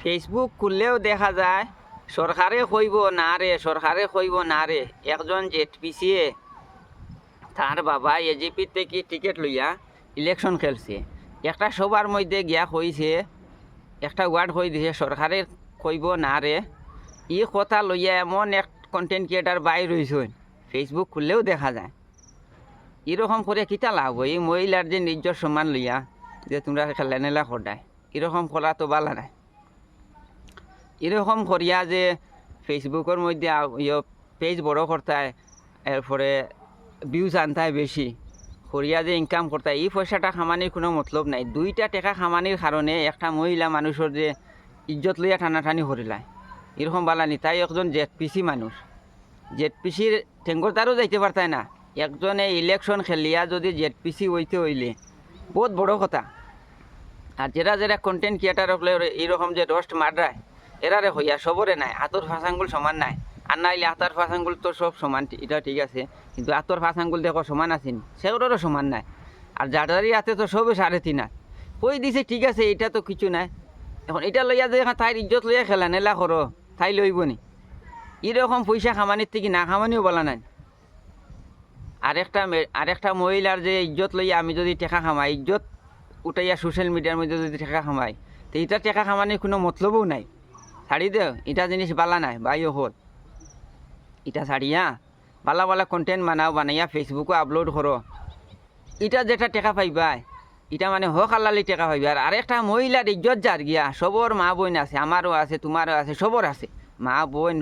Facebook খুললেও দেখা যায় সরকারে কইব না রে, সরকারে কইব না রে। একজন জেটপিসিয়ে তার বাবা এজিপি থেকে টিকিট লইয়া ইলেকশন খেলছে। একটা সবার মধ্যে গিয়া কইছে, একটা ওয়ার্ড কই দিছে সরকারে কইব না রে। ই কথা লইয়া এমন এক কন্টেন্ট ক্রিয়েটার বাইর হইছেন, ফেসবুক খুললেও দেখা যায়। এরকম করে কিতা লাভ? এই মহিলার যে নিজের সম্মান লইয়া যে তোমরা খেলানেলা করায়, এরকম করা তো ভালো নাই। এরকম করিয়া যে ফেসবুকের মধ্যে পেজ বড় করতায়, এরপরে ভিউজ আনতায় বেশি করিয়া যে ইনকাম করতায়, এই পয়সাটা খামানির কোনো মতলব নাই। 2টা টাকা খামানির কারণে একটা মহিলা মানুষের যে ইজ্জত লইয়া টানাটানি করিলায়, এরকম বালানি। তাই একজন জেটপিসি মানুষ, জেটপিসির ঠেঙ্গর তারও যাইতে পারতায় না। একজনে ইলেকশন খেলিয়া যদি জেটপিসি হইতে হইলে বহুত বড় কথা। আর যারা কন্টেন্ট ক্রিয়েটার হলে এইরকম যে রোস্ট মাররায়, এরারে হইয়া সবরে নাই, আতর ফাঁসাঙ্গুল সমান নাই। আর নাইলে আতর ফাঁসাঙ্গুল তো সব সমান, এটা ঠিক আছে, কিন্তু আতর ফাঁসাঙ্গুল দেখো সমান আছেন, সেগুলোরও সমান নাই। আর যারারই আছে তো সবে 3.5 হাত কই দিছে, ঠিক আছে, এটা তো কিছু নাই। এখন এটা লইয়া যে তাইর ইজ্জত লইয়া খেলা নেলা করো, তাই লইব নি? এরকম পয়সা খামানির থেকে না খামানিও বলা নাই। আরেকটা মহিলার যে ইজ্জত লইয়া আমি যদি টেকা খামাই, ইজ্জত উঠাইয়া সোশ্যাল মিডিয়ার মধ্যে যদি টেকা খামাই, তো এটা টেকা খামানির কোনো মতলবও নাই। ছাড়ি দেও, এটা জিনিস বালা নাই ভাইও হল। এটা ছাড়িয়া বালা বালা কন্টেন্ট বানাইয়া ফেসবুকে আপলোড করো, এটা যেটা টেকা পাইবাই, এটা মানে হক আল্লালি টেকা পাইবা। আর আরেকটা মহিলার ইজ্জত যার গিয়া, সবর মা বোন আছে, আমারও আছে, তোমারও আছে, সবর আছে মা বোন,